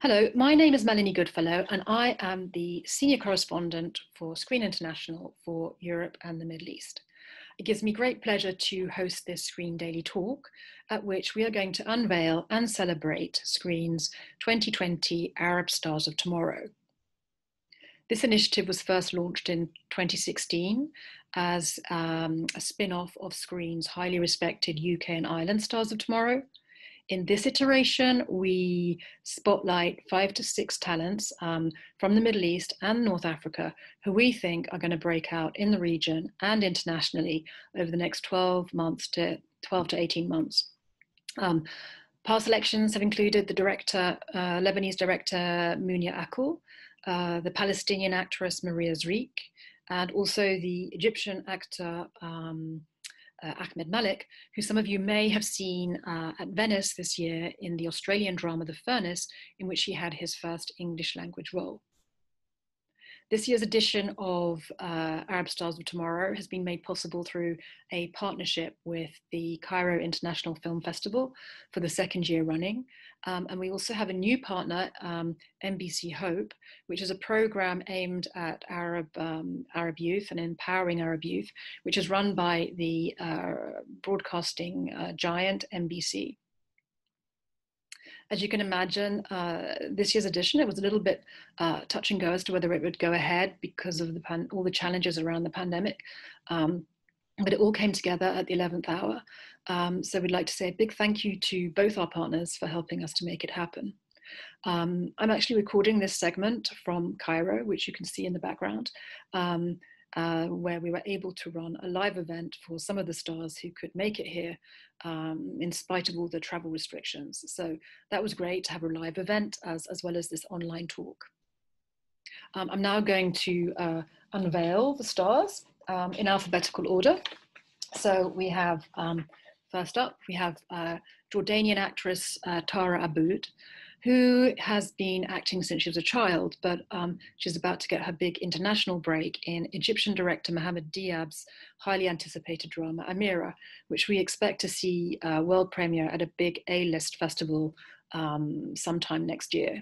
Hello, my name is Melanie Goodfellow, and I am the Senior Correspondent for Screen International for Europe and the Middle East. It gives me great pleasure to host this Screen Daily Talk, at which we are going to unveil and celebrate Screen's 2020 Arab Stars of Tomorrow. This initiative was first launched in 2016 as a spin-off of Screen's highly respected UK and Ireland Stars of Tomorrow. In this iteration, we spotlight 5 to 6 talents from the Middle East and North Africa who we think are going to break out in the region and internationally over the next 12 to 18 months. Past selections have included the Lebanese director Mounia Akul, the Palestinian actress Maria Zrik, and also the Egyptian actor Ahmed Malik, who some of you may have seen at Venice this year in the Australian drama The Furnace, in which he had his first English language role. This year's edition of Arab Stars of Tomorrow has been made possible through a partnership with the Cairo International Film Festival for the second year running. And we also have a new partner, MBC Hope, which is a program aimed at Arab youth and empowering Arab youth, which is run by the broadcasting giant MBC. As you can imagine, this year's edition, it was a little bit touch and go as to whether it would go ahead because of all the challenges around the pandemic. But it all came together at the 11th hour. So we'd like to say a big thank you to both our partners for helping us to make it happen. I'm actually recording this segment from Cairo, which you can see in the background, where we were able to run a live event for some of the stars who could make it here in spite of all the travel restrictions. So that was great to have a live event as well as this online talk. I'm now going to unveil the stars in alphabetical order. So we have, first up, we have Jordanian actress Tara Abboud, who has been acting since she was a child, but she's about to get her big international break in Egyptian director Mohammed Diab's highly anticipated drama Amira, which we expect to see world premiere at a big A-list festival sometime next year.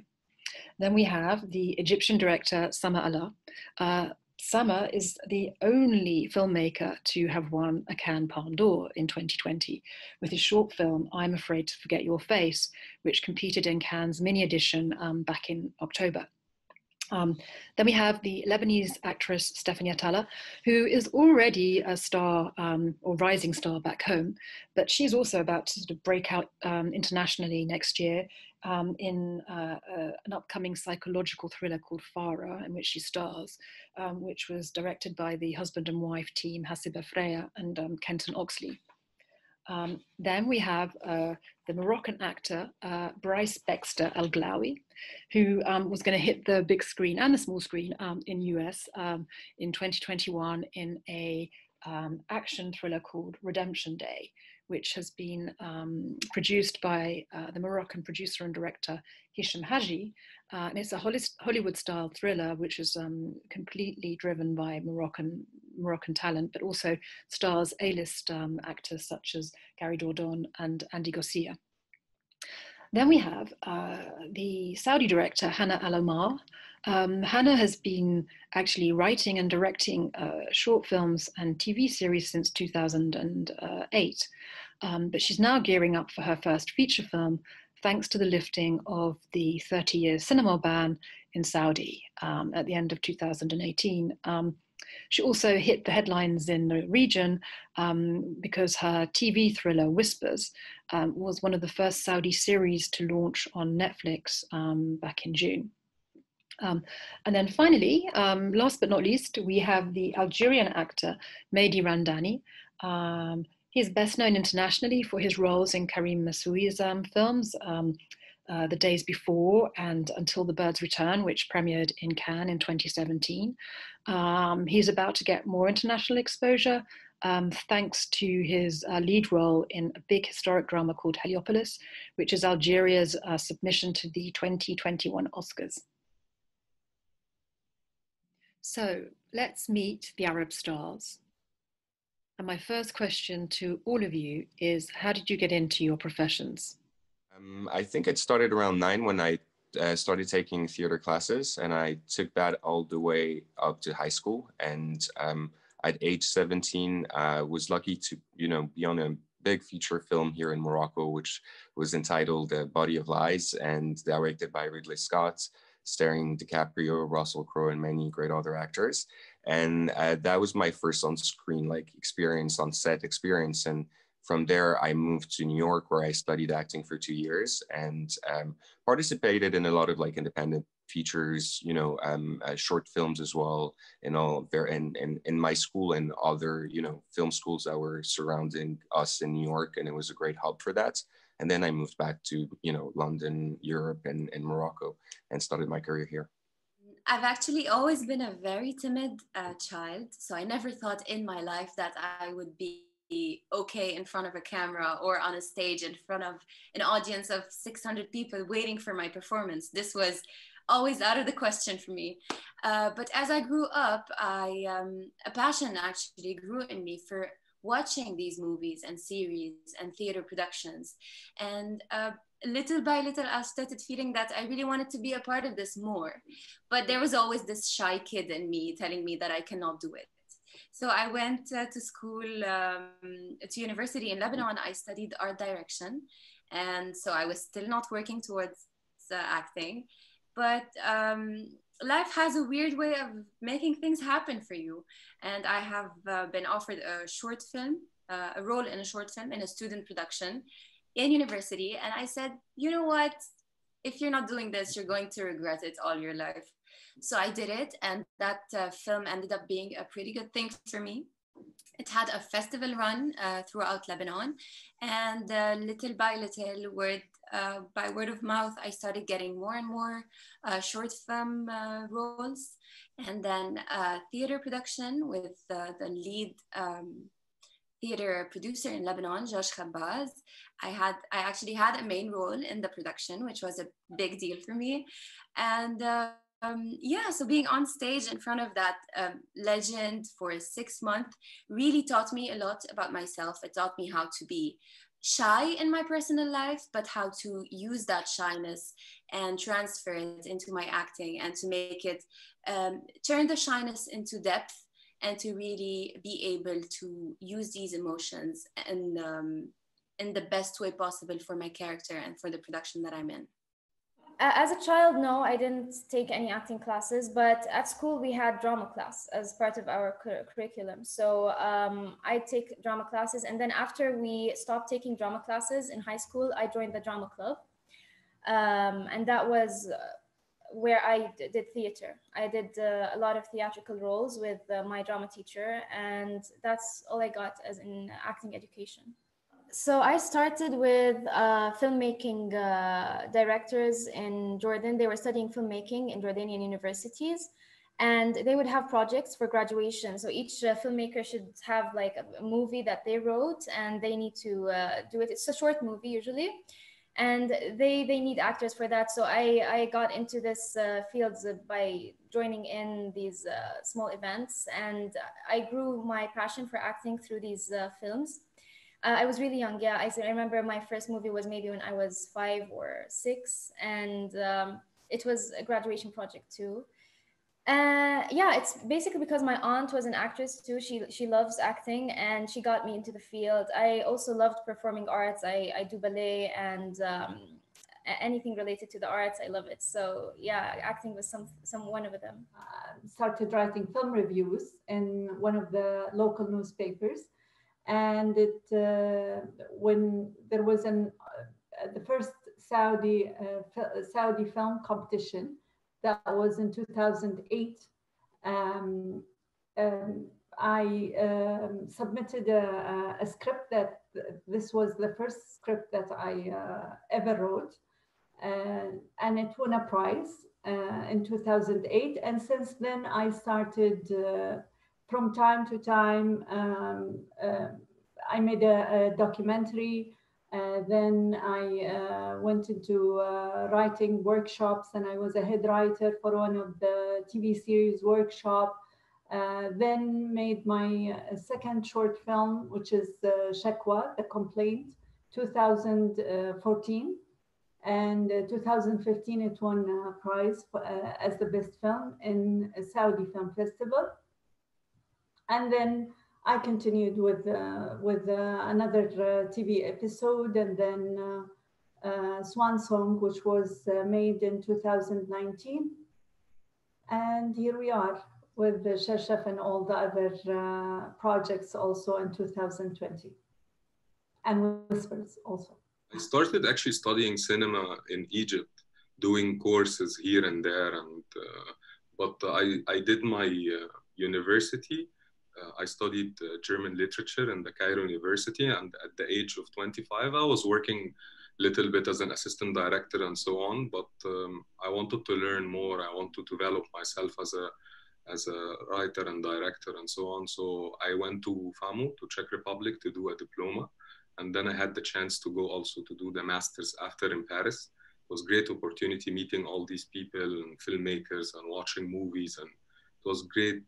Then we have the Egyptian director Sameh Alaa. Sameh is the only filmmaker to have won a Cannes Palme d'Or in 2020 with his short film I'm Afraid to Forget Your Face, which competed in Cannes mini edition back in October. Then we have the Lebanese actress Stephanie Atala, who is already a star or rising star back home, but she's also about to sort of break out internationally next year in an upcoming psychological thriller called Farah, in which she stars, which was directed by the husband and wife team Hasiba Freya and Kenton Oxley. Then we have the Moroccan actor Brice Bexter El Glaoui, who was going to hit the big screen and the small screen in US in 2021 in a action thriller called Redemption Day, which has been produced by the Moroccan producer and director Hisham Haji. And it's a Hollywood-style thriller, which is completely driven by Moroccan talent, but also stars A-list actors such as Gary Dordon and Andy Garcia. Then we have the Saudi director, Hana Al Omair. Hana has been actually writing and directing short films and TV series since 2008, but she's now gearing up for her first feature film, thanks to the lifting of the 30-year cinema ban in Saudi at the end of 2018. She also hit the headlines in the region because her TV thriller Whispers was one of the first Saudi series to launch on Netflix back in June. And then finally, last but not least, we have the Algerian actor Meidi Randani. He's best known internationally for his roles in Karim Massoui's films, The Days Before and Until the Birds Return, which premiered in Cannes in 2017. He's about to get more international exposure thanks to his lead role in a big historic drama called Heliopolis, which is Algeria's submission to the 2021 Oscars. So let's meet the Arab stars. And my first question to all of you is, how did you get into your professions? I think it started around 9 when I started taking theater classes, and I took that all the way up to high school. And at age 17, I was lucky to, be on a big feature film here in Morocco, which was entitled Body of Lies and directed by Ridley Scott, starring DiCaprio, Russell Crowe, and many great other actors. And that was my first on-screen experience, on set experience. And from there, I moved to New York, where I studied acting for 2 years and participated in a lot of independent features, short films as well, and all there, and in my school and other, film schools that were surrounding us in New York, and it was a great hub for that. And then I moved back to, London, Europe, and Morocco, and started my career here. I've actually always been a very timid child, so I never thought in my life that I would be okay in front of a camera or on a stage in front of an audience of 600 people waiting for my performance. This was always out of the question for me. But as I grew up, a passion actually grew in me for watching these movies and series and theater productions. And little by little, I started feeling that I really wanted to be a part of this more. But there was always this shy kid in me telling me that I cannot do it. So I went to school, to university in Lebanon. I studied art direction. And so I was still not working towards acting. But life has a weird way of making things happen for you. And I have been offered a short film, a role in a short film in a student production in university. And I said, you know what? If you're not doing this, you're going to regret it all your life. So I did it. And that film ended up being a pretty good thing for me. It had a festival run throughout Lebanon. And little by little, by word of mouth, I started getting more and more short film roles. And then theater production with the lead theater producer in Lebanon, Josh Khabbaz. I actually had a main role in the production, which was a big deal for me. And so being on stage in front of that legend for 6 months really taught me a lot about myself. It taught me how to be shy in my personal life, but how to use that shyness and transfer it into my acting, and to make it turn the shyness into depth, and to really be able to use these emotions in the best way possible for my character and for the production that I'm in. As a child, no, I didn't take any acting classes, but at school we had drama class as part of our curriculum. So I take drama classes, and then after we stopped taking drama classes in high school, I joined the drama club, and that was where I did theater. I did a lot of theatrical roles with my drama teacher, and that's all I got as in acting education. So I started with filmmaking directors in Jordan. They were studying filmmaking in Jordanian universities, and they would have projects for graduation. So each filmmaker should have a movie that they wrote, and they need to do it. It's a short movie usually, and they need actors for that. So I got into this field by joining in these small events, and I grew my passion for acting through these films. I was really young. Yeah, I remember my first movie was maybe when I was 5 or 6, and it was a graduation project too. It's basically because my aunt was an actress too. She loves acting, and she got me into the field. I also loved performing arts. I do ballet and anything related to the arts. I love it. So yeah, acting was some one of them. Started writing film reviews in one of the local newspapers. And when there was the first Saudi film competition, that was in 2008, I submitted a script that this was the first script that I ever wrote, and it won a prize in 2008. And since then, I started from time to time. I made a documentary. Then I went into writing workshops, and I was a head writer for one of the TV series workshop. Then made my second short film, which is Shakwa, The Complaint, 2014. And 2015, it won a prize as the best film in a Saudi Film Festival. And then I continued with another TV episode, and then Swan Song, which was made in 2019. And here we are with the Shashaf and all the other projects also in 2020. And Whispers also. I started actually studying cinema in Egypt, doing courses here and there, and but I did my university. I studied German literature in the Cairo University, and at the age of 25, I was working a little bit as an assistant director and so on. But I wanted to learn more. I wanted to develop myself as a writer and director and so on. So I went to FAMU, to Czech Republic, to do a diploma. And then I had the chance to go also to do the master's after in Paris. It was a great opportunity meeting all these people and filmmakers and watching movies. And it was a great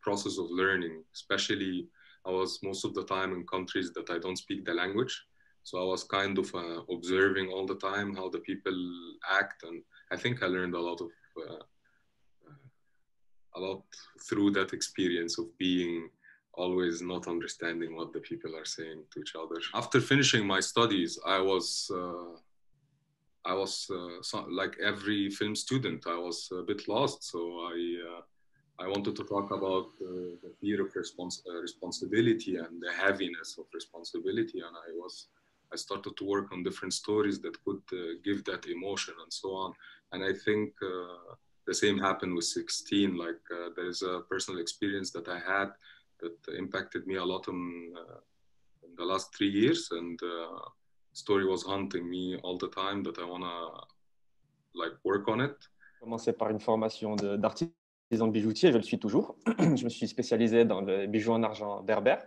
process of learning, especially I was most of the time in countries that I don't speak the language. So I was kind of observing all the time how the people act. And I think I learned a lot through that experience of being always not understanding what the people are saying to each other. After finishing my studies, I was like every film student, I was a bit lost. So I wanted to talk about the fear of responsibility and the heaviness of responsibility. And I started to work on different stories that could give that emotion and so on. And I think the same happened with 16. Like there's a personal experience that I had that impacted me a lot in the last 3 years, and the story was haunting me all the time that I wanna like work on it. J'ai commencé par une formation d'artisan de bijoutier, je le suis toujours. Je me suis spécialisé dans le bijou en argent berbère.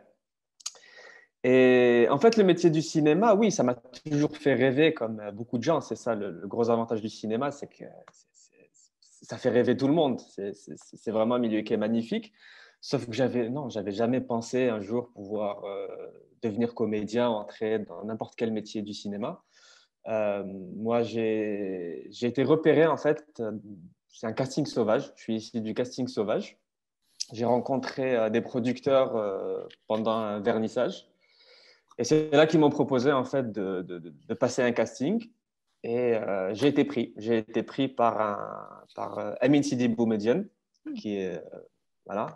Et en fait, le métier du cinéma, oui, ça m'a toujours fait rêver, comme beaucoup de gens. C'est ça le gros avantage du cinéma, c'est que ça fait rêver tout le monde. C'est vraiment un milieu qui est magnifique. Sauf que j'avais jamais pensé un jour pouvoir devenir comédien, entrer dans n'importe quel métier du cinéma. Moi, j'ai été repéré, en fait, c'est un casting sauvage. Je suis issu du casting sauvage. J'ai rencontré des producteurs pendant un vernissage. Et c'est là qu'ils m'ont proposé, en fait, de passer un casting. Et j'ai été pris. J'ai été pris par Amin Sidi Boumediene, qui est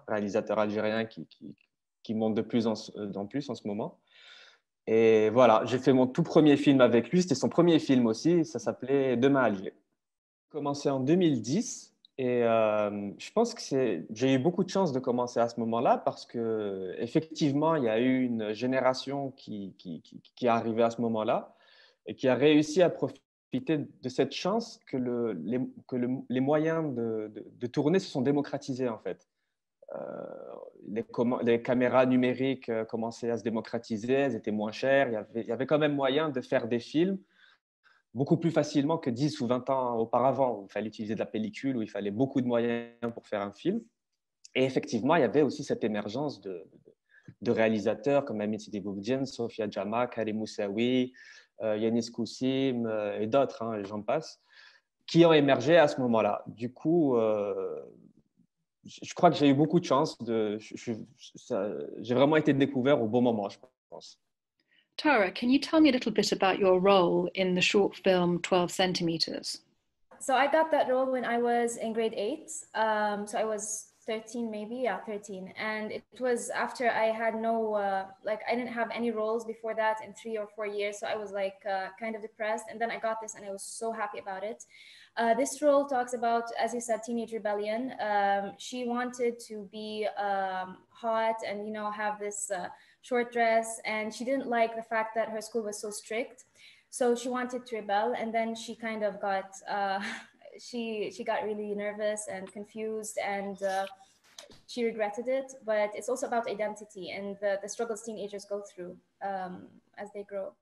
réalisateur algérien qui monte de plus en plus en ce moment. Et voilà, j'ai fait mon tout premier film avec lui. C'était son premier film aussi. Ça s'appelait Demain Alger. J'ai commencé en 2010 et je pense que j'ai eu beaucoup de chance de commencer à ce moment-là parce qu'effectivement, il y a eu une génération qui est arrivée à ce moment-là et qui a réussi à profiter de cette chance que les moyens de tourner se sont démocratisés en fait. Les caméras numériques commençaient à se démocratiser, elles étaient moins chères, il y avait quand même moyen de faire des films beaucoup plus facilement que 10 ou 20 ans auparavant, où il fallait utiliser de la pellicule, où il fallait beaucoup de moyens pour faire un film. Et effectivement, il y avait aussi cette émergence de réalisateurs comme Amin Sidi Boumediene, Sofia Jama, Karim Moussaoui, Yanis Koussim et d'autres, hein, j'en passe, qui ont émergé à ce moment-là. Du coup, je crois que j'ai eu beaucoup de chance. J'ai vraiment été découvert au bon moment, je pense. Tara, can you tell me a little bit about your role in the short film 12 centimeters? So I got that role when I was in grade 8. So I was 13 maybe, yeah, 13. And it was after I had I didn't have any roles before that in 3 or 4 years. So I was like kind of depressed. And then I got this and I was so happy about it. This role talks about, as you said, teenage rebellion. She wanted to be hot and, you know, have this short dress. And she didn't like the fact that her school was so strict. So she wanted to rebel. And then she kind of got... She got really nervous and confused, and she regretted it. But it's also about identity and the struggles teenagers go through as they grow.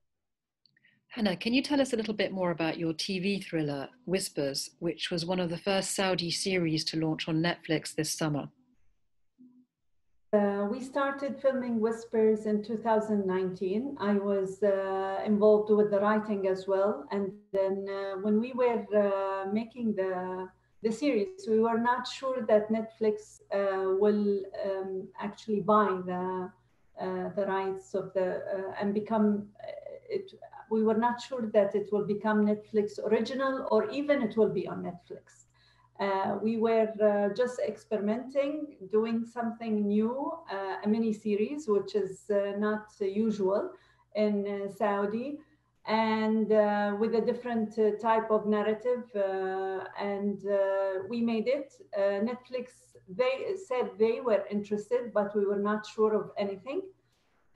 Hana, can you tell us a little bit more about your TV thriller, Whispers, which was one of the first Saudi series to launch on Netflix this summer? we started filming Whispers in 2019. I was involved with the writing as well. And then when we were making the series, we were not sure that Netflix will actually buy the rights of and become it. We were not sure that it will become Netflix original or even it will be on Netflix. We were just experimenting, doing something new, a mini series, which is not usual in Saudi, and with a different type of narrative. And we made it. Netflix, they said they were interested, but we were not sure of anything.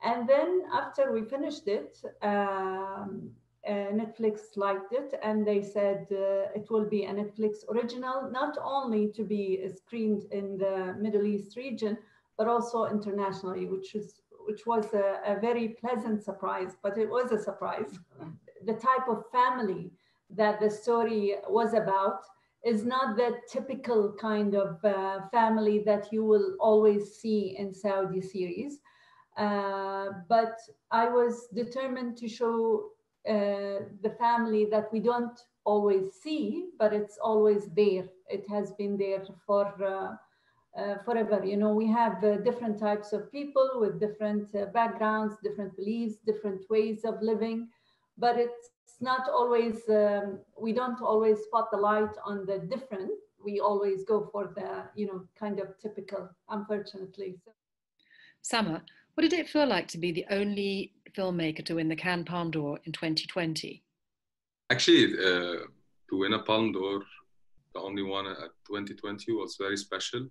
And then after we finished it, Netflix liked it, and they said it will be a Netflix original, not only to be screened in the Middle East region, but also internationally, which was a very pleasant surprise. But it was a surprise. The type of family that the story was about is not the typical kind of family that you will always see in Saudi series. But I was determined to show the family that we don't always see, but it's always there. It has been there for forever. You know, we have different types of people with different backgrounds, different beliefs, different ways of living, but it's not always, we don't always spot the light on the different. We always go for the, you know, kind of typical, unfortunately. Sameh, what did it feel like to be the only filmmaker to win the Cannes Palme d'Or in 2020? Actually, to win a Palme d'Or, the only one at 2020, was very special.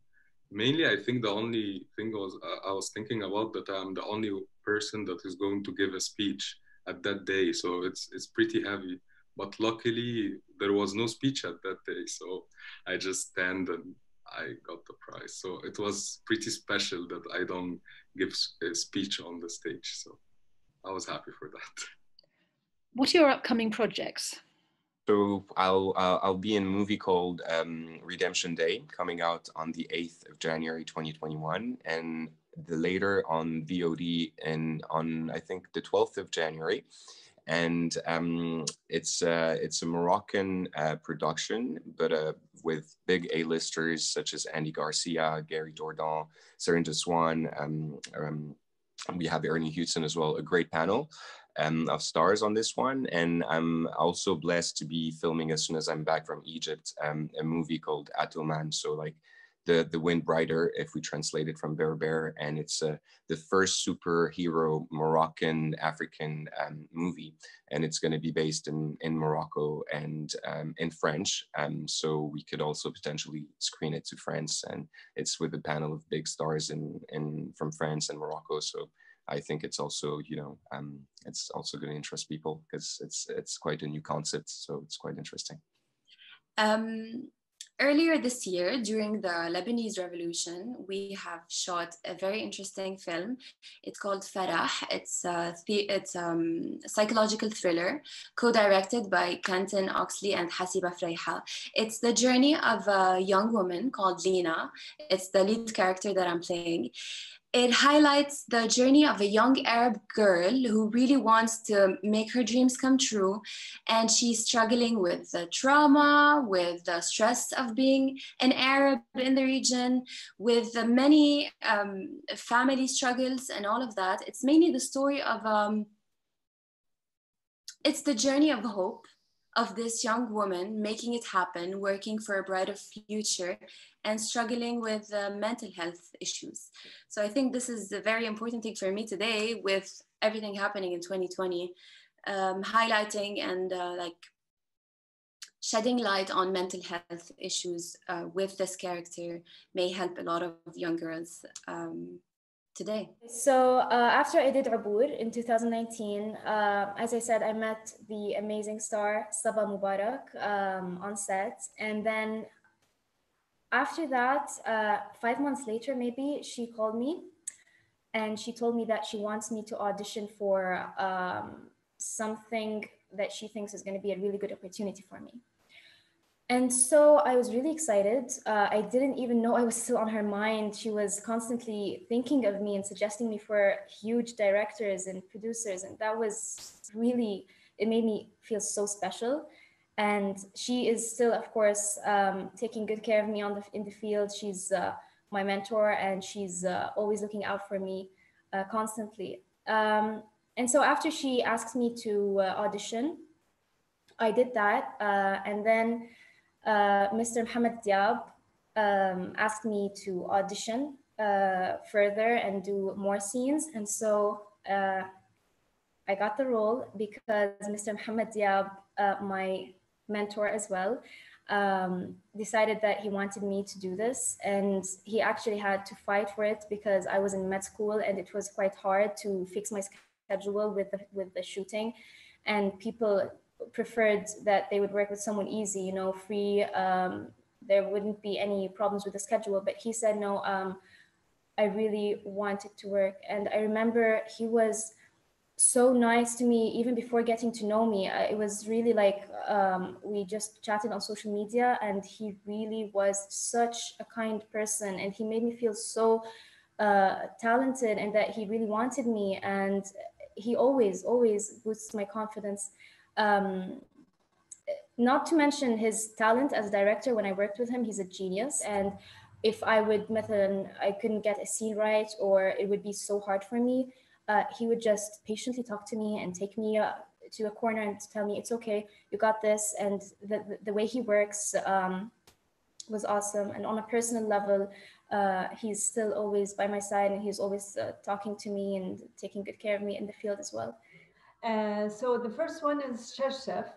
Mainly, I think the only thing was I was thinking about that I'm the only person that is going to give a speech at that day. So it's pretty heavy. But luckily, there was no speech at that day. So I just stand and I got the prize. So it was pretty special that I don't give a speech on the stage. So I was happy for that. What are your upcoming projects? So I'll be in a movie called Redemption Day, coming out on the 8th of January 2021, and later on VOD on I think the 12th of January. And it's a Moroccan production, but with big A-listers such as Andy Garcia, Gary Jordan, Serinda Swan. We have Ernie Hudson as well, a great panel of stars on this one. And I'm also blessed to be filming, as soon as I'm back from Egypt, a movie called Atoman. So like the Wind Brighter, if we translate it from Berber. And it's the first superhero Moroccan African movie. And it's going to be based in Morocco and in French. So we could also potentially screen it to France. And it's with a panel of big stars from France and Morocco. So I think it's also, you know, it's also going to interest people because it's quite a new concept. So it's quite interesting. Earlier this year, during the Lebanese Revolution, we have shot a very interesting film. It's called Farah. It's a psychological thriller co-directed by Canton Oxley and Hasiba Freiha. It's the journey of a young woman called Lina. It's the lead character that I'm playing. It highlights the journey of a young Arab girl who really wants to make her dreams come true. And she's struggling with the trauma, with the stress of being an Arab in the region, with the many family struggles and all of that. It's mainly the story of, it's the journey of hope of this young woman making it happen, working for a brighter future, and struggling with mental health issues. So I think this is a very important thing for me today with everything happening in 2020, highlighting and like shedding light on mental health issues with this character may help a lot of young girls today. So after I did Aboud in 2019, as I said, I met the amazing star Saba Mubarak on set. And then after that, 5 months later, maybe, she called me and she told me that she wants me to audition for something that she thinks is going to be a really good opportunity for me. And so I was really excited. I didn't even know I was still on her mind. She was constantly thinking of me and suggesting me for huge directors and producers. And that was really, it made me feel so special. And she is still, of course, taking good care of me in the field. She's my mentor, and she's always looking out for me constantly. And so after she asked me to audition, I did that. And then Mr. Mohammed Diab asked me to audition further and do more scenes. And so I got the role because Mr. Mohammed Diab, my mentor as well, decided that he wanted me to do this. And he actually had to fight for it because I was in med school and it was quite hard to fix my schedule with the shooting. And people preferred that they would work with someone easy, you know, free. There wouldn't be any problems with the schedule. But he said, no, I really wanted to work. And I remember he was so nice to me even before getting to know me. It was really like we just chatted on social media, and he really was such a kind person, and he made me feel so talented and that he really wanted me. And he always boosts my confidence. Not to mention his talent as a director. When I worked with him, he's a genius. And if I would, I couldn't get a scene right, or it would be so hard for me, he would just patiently talk to me and take me to a corner and tell me, it's okay, you got this. And the way he works was awesome. And on a personal level, he's still always by my side, and he's always talking to me and taking good care of me in the field as well. So the first one is Chef,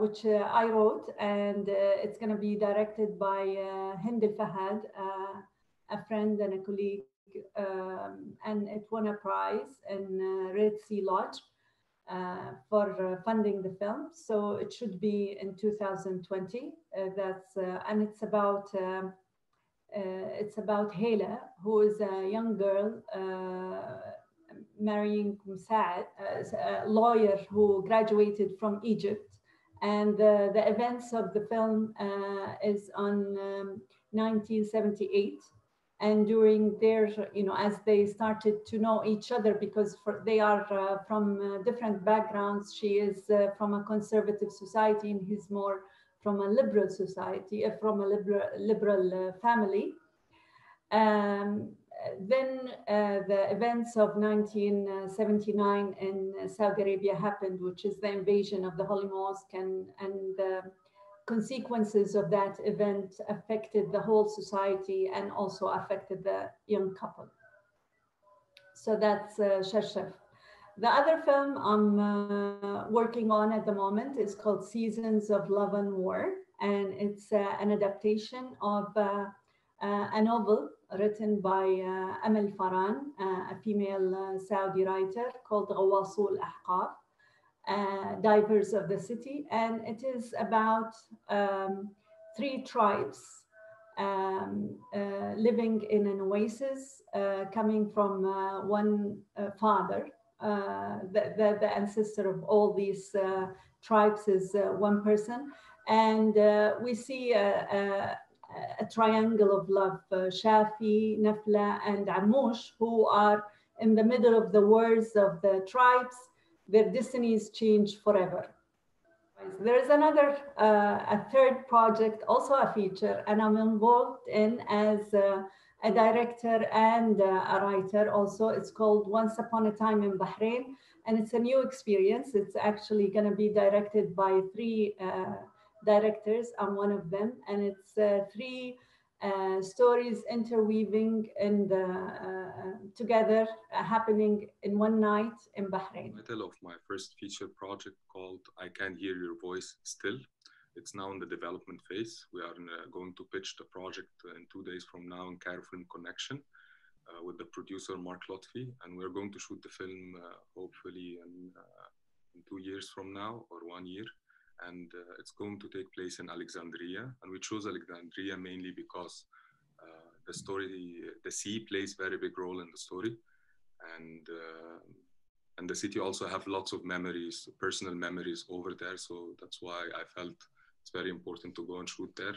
which I wrote, and it's going to be directed by Hind El Fahad, a friend and a colleague, and it won a prize in Red Sea Lodge for funding the film. So it should be in 2020. And it's about Hela, who is a young girl marrying Musa'ad, a lawyer who graduated from Egypt. And the events of the film is on 1978. And during their, as they started to know each other, because they are from different backgrounds. She is from a conservative society, and he's more from a liberal society, from a liberal family. Then the events of 1979 in Saudi Arabia happened, which is the invasion of the Holy Mosque, and the consequences of that event affected the whole society and also affected the young couple. So that's Chef. The other film I'm working on at the moment is called Seasons of Love and War, and it's an adaptation of a novel written by Amal Faran, a female Saudi writer, called Ghawasul Ahqaf, Divers of the City. And it is about 3 tribes living in an oasis, coming from one father. The ancestor of all these tribes is one person. And we see a triangle of love, Shafi, Nafla, and Amush, who are in the middle of the wars of the tribes. Their destinies change forever. There's another, a third project, also a feature, and I'm involved in as a director and a writer also. It's called Once Upon a Time in Bahrain, and it's a new experience. It's actually going to be directed by 3 directors. I'm one of them, and it's 3 stories interweaving in together, happening in one night in Bahrain. The title of my first feature project called I Can Hear Your Voice Still. It's now in the development phase. We are going to pitch the project in 2 days from now in Cairo Film Connection with the producer Mark Lotfi, and we're going to shoot the film hopefully in 2 years from now or 1 year. And it's going to take place in Alexandria. And we chose Alexandria mainly because the story, the sea plays a very big role in the story. And the city also have lots of memories, personal memories over there. So that's why I felt it's very important to go and shoot there.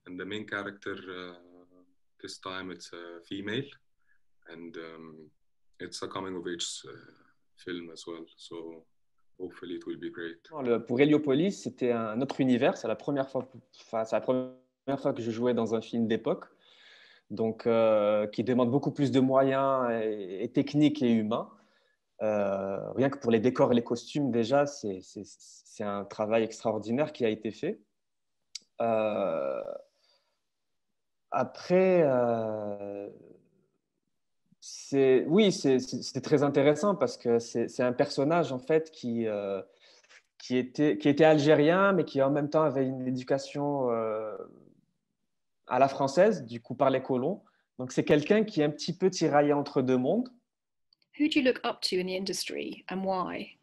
And the main character, this time it's a female, and it's a coming of age film as well. So hopefully it will be great. Pour Héliopolis, c'était un autre univers. C'est la première fois que je jouais dans un film d'époque, donc qui demande beaucoup plus de moyens et techniques et humains. Rien que pour les décors et les costumes, déjà, c'est un travail extraordinaire qui a été fait. Après, c'était très intéressant parce que c'est un personnage en fait qui était algérien, mais qui en même temps avait une éducation à la française, du coup par les colons. Donc c'est quelqu'un qui est un petit peu tiraillé entre deux mondes. Who do you look up to in the industry and why?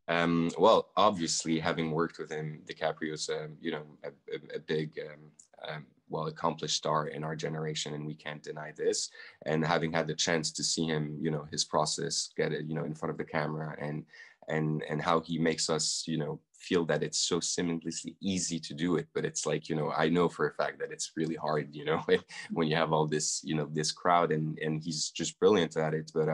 Well, obviously, having worked with him, DiCaprio's a big, well-accomplished star in our generation, and we can't deny this. And having had the chance to see him, his process, get it, in front of the camera, and how he makes us, feel that it's so seamlessly easy to do it, but it's like, I know for a fact that it's really hard, when you have all this, this crowd, and he's just brilliant at it. But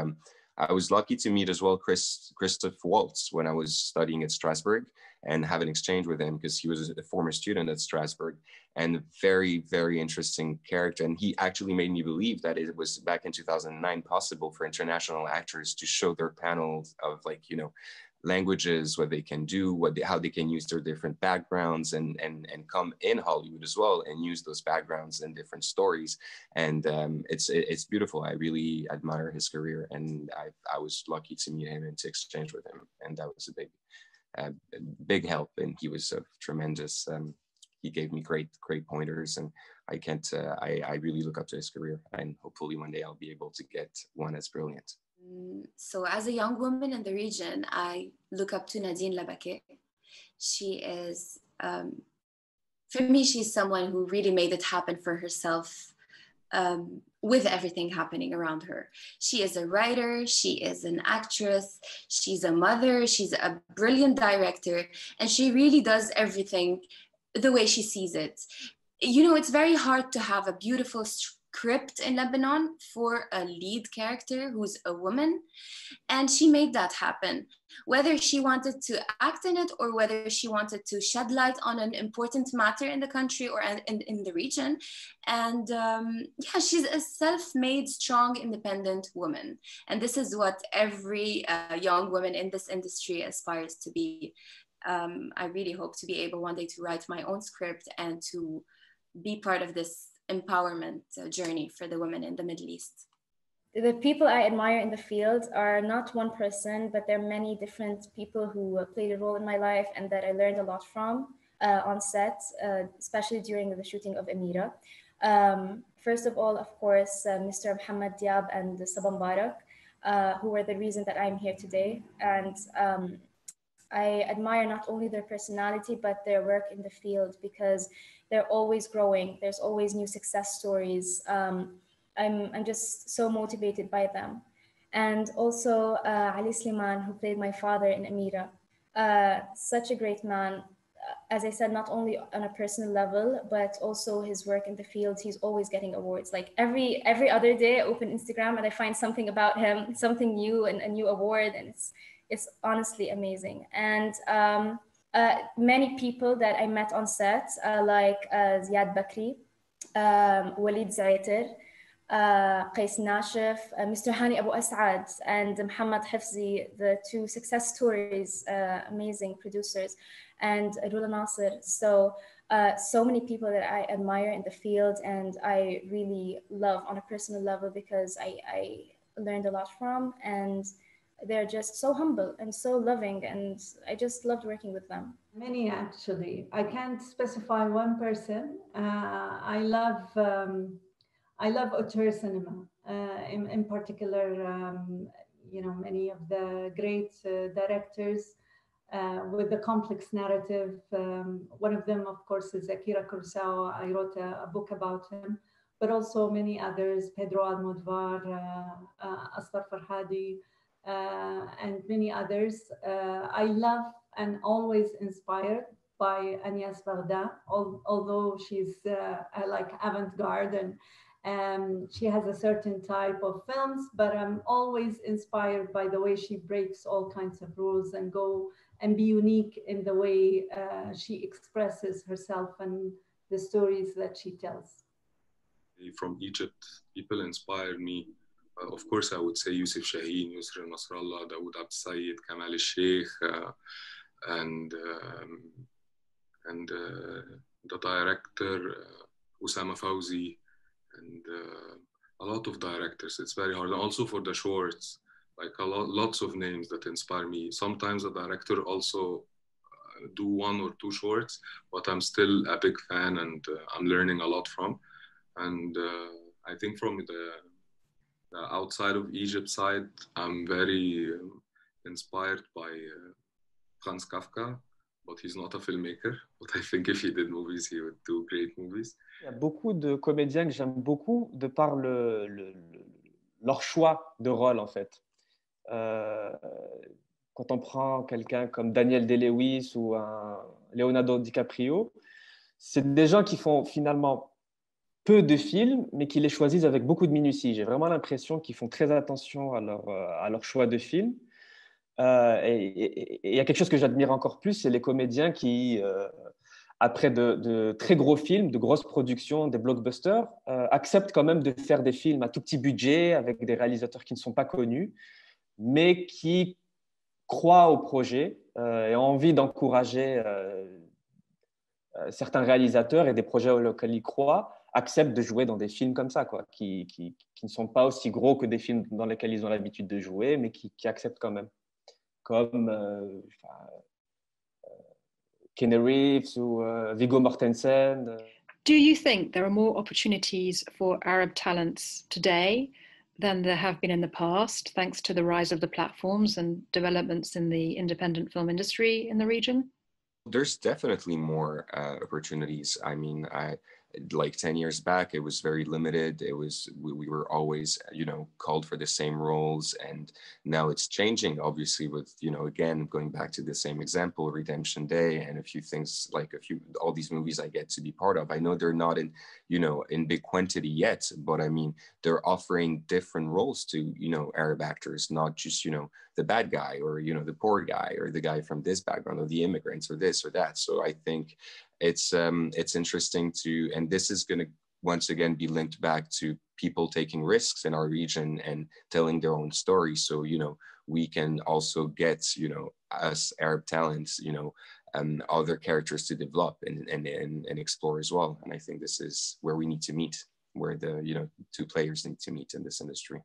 I was lucky to meet as well Christoph Waltz when I was studying at Strasbourg and have an exchange with him because he was a former student at Strasbourg, and a very, very interesting character. And he actually made me believe that it was back in 2009 possible for international actors to show their panels of languages, what they can do, how they can use their different backgrounds and come in Hollywood as well and use those backgrounds and different stories. And it's beautiful. I really admire his career, and I was lucky to meet him and to exchange with him. And that was a big help. And he was tremendous. He gave me great pointers, and I really look up to his career, and hopefully one day I'll be able to get one as brilliant. So as a young woman in the region, I look up to Nadine Labake. She is, for me, she's someone who really made it happen for herself with everything happening around her. She is a writer, she is an actress, she's a mother, she's a brilliant director, and she really does everything the way she sees it. It's very hard to have a beautiful script in Lebanon for a lead character who's a woman, and she made that happen, whether she wanted to act in it or whether she wanted to shed light on an important matter in the country or in the region. And she's a self-made, strong, independent woman, and this is what every young woman in this industry aspires to be. I really hope to be able one day to write my own script and to be part of this empowerment journey for the women in the Middle East. The people I admire in the field are not one person, but there are many different people who played a role in my life and that I learned a lot from on set, especially during the shooting of Amira. First of all, of course, Mr. Mohammed Diab and Sabah Mubarak, who were the reason that I'm here today. And I admire not only their personality, but their work in the field, because they're always growing. There's always new success stories. I'm just so motivated by them. And also Ali Sliman, who played my father in Amira. Such a great man. As I said, not only on a personal level, but also his work in the field. He's always getting awards. Like every other day I open Instagram and I find something about him, something new and a new award. And it's honestly amazing. And many people that I met on set, like Ziad Bakri, Walid Zaiter, Qais Nashif, Mr. Hani Abu As'ad, and Muhammad Hafzi, the two success stories, amazing producers, and Rula Nasser. So many people that I admire in the field and I really love on a personal level because I learned a lot from, and they're just so humble and so loving, and I just loved working with them. Many, actually. I can't specify one person. I love auteur cinema. In particular, many of the great directors with the complex narrative. One of them, of course, is Akira Kurosawa. I wrote a book about him, but also many others, Pedro Almodovar, Asghar Farhadi, and many others. I love and always inspired by Agnès Varda, although she's like avant-garde and she has a certain type of films, but I'm always inspired by the way she breaks all kinds of rules and go and be unique in the way she expresses herself and the stories that she tells. From Egypt, people inspired me. Of course, I would say Yusuf Shaheen, Yusra Nasrallah, Dawood Abd Sayyid, Kamal al-Sheikh, and the director, Usama Fawzi, and a lot of directors. It's very hard. And also for the shorts, like lots of names that inspire me. Sometimes the director also do 1 or 2 shorts, but I'm still a big fan and I'm learning a lot from. And I think from the outside of Egypt side, I'm very inspired by Franz Kafka, but he's not a filmmaker. But I think if he did movies, he would do great movies. Il y a beaucoup de comédiens que j'aime beaucoup de par leur choix de rôle, en fait. Quand on prend quelqu'un comme Daniel Day-Lewis ou un Leonardo DiCaprio, c'est des gens qui font finalement peu de films, mais qui les choisissent avec beaucoup de minutie. J'ai vraiment l'impression qu'ils font très attention à leur choix de film. Et il y a quelque chose que j'admire encore plus, c'est les comédiens qui, après de très gros films, de grosses productions, des blockbusters, acceptent quand même de faire des films à tout petit budget, avec des réalisateurs qui ne sont pas connus, mais qui croient au projet et ont envie d'encourager certains réalisateurs et des projets auxquels ils croient, acceptent de jouer dans des films comme ça, quoi, qui ne sont pas aussi gros que des films dans lesquels ils ont l'habitude de jouer, mais qui acceptent quand même. Comme Keanu Reeves ou Viggo Mortensen. Do you think there are more opportunities for Arab talents today than there have been in the past, thanks to the rise of the platforms and developments in the independent film industry in the region? There's definitely more opportunities. I mean, like 10 years back, it was very limited. It was, we were always, called for the same roles, and now it's changing, obviously, with, again, going back to the same example, Redemption Day, and a few things, like all these movies I get to be part of. I know they're not in, in big quantity yet, but I mean, they're offering different roles to, Arab actors, not just, the bad guy or, the poor guy or the guy from this background or the immigrants or this or that. So I think it's interesting and this is going to once again be linked back to people taking risks in our region and telling their own story. So, we can also get, us Arab talents, other characters to develop and explore as well. And I think this is where we need to meet, where the, 2 players need to meet in this industry.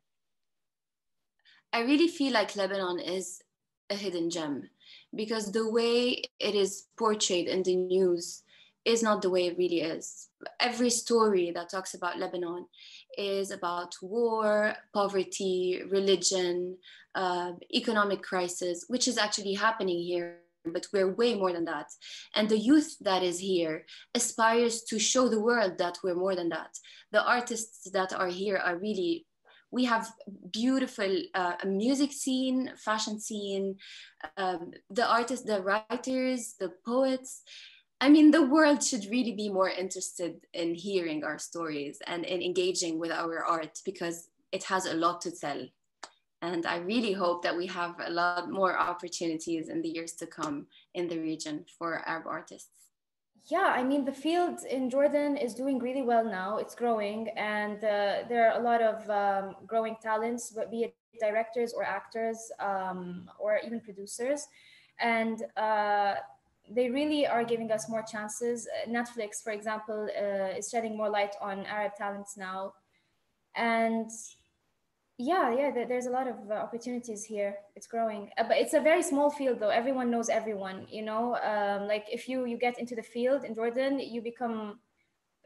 I really feel like Lebanon is a hidden gem because the way it is portrayed in the news is not the way it really is. Every story that talks about Lebanon is about war, poverty, religion, economic crisis, which is actually happening here, but we're way more than that. And the youth that is here aspires to show the world that we're more than that. The artists that are here are really, we have beautiful music scene, fashion scene, the artists, the writers, the poets. I mean, the world should really be more interested in hearing our stories and in engaging with our art because it has a lot to tell. And I really hope that we have a lot more opportunities in the years to come in the region for Arab artists. Yeah, I mean, the field in Jordan is doing really well now. It's growing, and there are a lot of growing talents, but be it directors or actors or even producers. And they really are giving us more chances. Netflix, for example, is shedding more light on Arab talents now. And yeah, there's a lot of opportunities here. It's growing, but it's a very small field though. Everyone knows everyone, like if you get into the field in Jordan, you become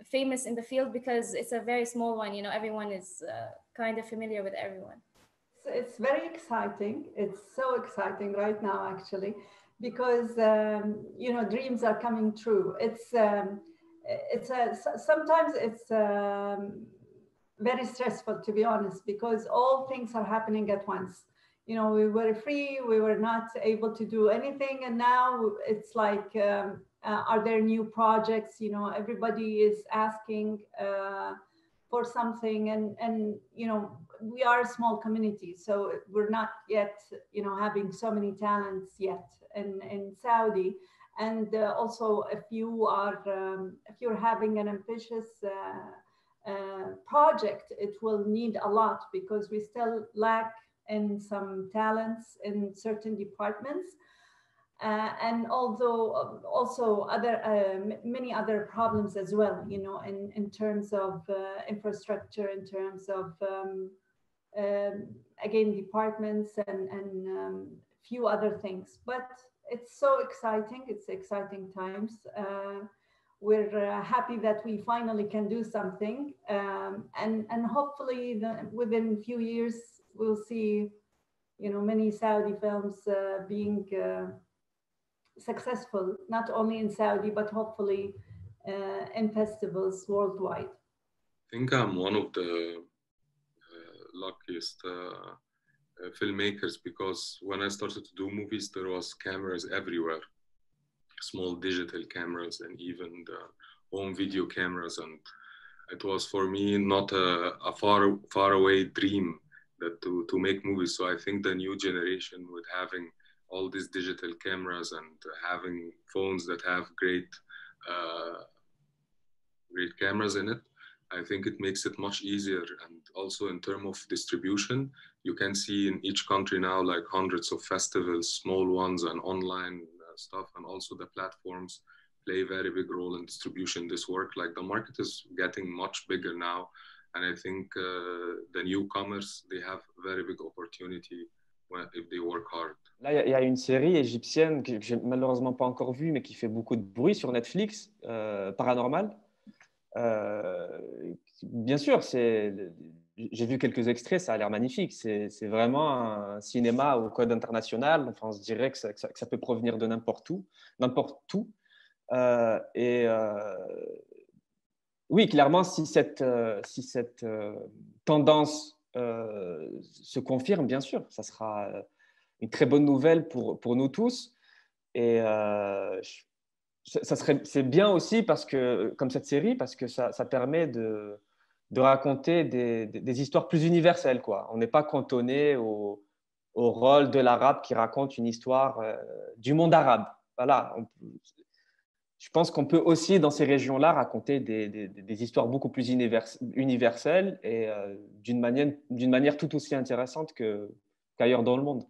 famous in the field because it's a very small one. Everyone is kind of familiar with everyone. So it's very exciting. It's so exciting right now, actually, because dreams are coming true. Sometimes it's very stressful, to be honest, because all things are happening at once. you know, we were free, we were not able to do anything. And now it's like, are there new projects? You know, everybody is asking for something. And, you know, we are a small community, so we're not yet, you know, having so many talents yet in Saudi. And also, if you're having an ambitious project, it will need a lot, because we still lack in some talents in certain departments. And although also many other problems as well, you know, in terms of infrastructure, in terms of again, departments and few other things. But it's so exciting. It's exciting times. We're happy that we finally can do something. And hopefully within a few years, we'll see, you know, many Saudi films being successful, not only in Saudi, but hopefully in festivals worldwide. I think I'm one of the luckiest filmmakers, because when I started to do movies, there was cameras everywhere, small digital cameras and even the home video cameras. And it was for me not a far away dream that to make movies. So I think the new generation, with having all these digital cameras and having phones that have great cameras in it, I think it makes it much easier. And also in terms of distribution, you can see in each country now like hundreds of festivals, small ones and online stuff. And also the platforms play a very big role in distribution this work. Like the market is getting much bigger now. And I think the newcomers, they have very big opportunity if they work hard. Là, il y a une série égyptienne que j'ai malheureusement pas encore vue, mais qui fait beaucoup de bruit sur Netflix, Paranormal. Bien sûr, j'ai vu quelques extraits, ça a l'air magnifique. C'est vraiment un cinéma au code international. Enfin, on se dirait que ça peut provenir de n'importe où. Oui, clairement, si cette tendance se confirme, bien sûr, ça sera une très bonne nouvelle pour nous tous. Et c'est bien aussi parce que, comme cette série, parce que ça permet de raconter des histoires plus universelles, quoi. On n'est pas cantonné au rôle de l'arabe qui raconte une histoire du monde arabe. Voilà. Je pense qu'on peut aussi, dans ces régions-là, raconter des histoires beaucoup plus universelles et d'une manière tout aussi intéressante qu'ailleurs dans le monde.